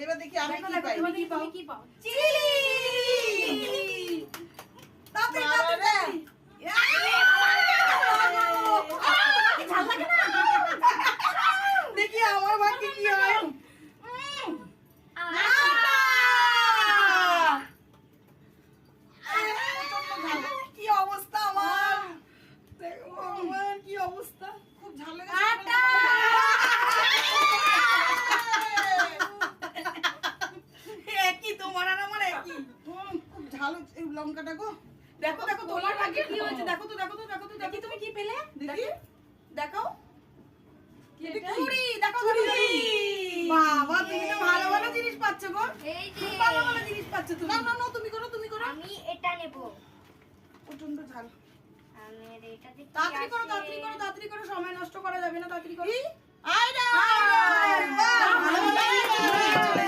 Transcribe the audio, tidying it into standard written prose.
এবার দেখি আমি কি পাই। তুমি কি পাও? চিলি। তাতে তাতে। ঝাল লাগে না? দেখি আমার ভাগ্যে কি হয়। কি অবস্থা আমার, দেখো আমার কি অবস্থা, খুব ঝাল লেগেছে। একই তোমার আর আমার একই, খুব ঝাল এই লঙ্কাটা গো। দেখো দেখো তোমার ভাগ্যে কি হয়েছে, দেখো তো দেখো তো দেখো তো দেখি তুমি কি পেলে, দেখি দেখাও। বাবা তুমি তো ভালো ভালো জিনিস পাচ্ছ গো, এই যে খুব ভালো ভালো জিনিস পাচ্ছ তুমি। না না না তুমি করো তুমি করো। আমি এটা নেব। প্রচন্ড ঝাল। আমি এটাতে কি তাড়াতাড়ি করো আছে? তাড়াতাড়ি করো তাড়াতাড়ি করো, সময় নষ্ট করা যাবে না, তাড়াতাড়ি করো।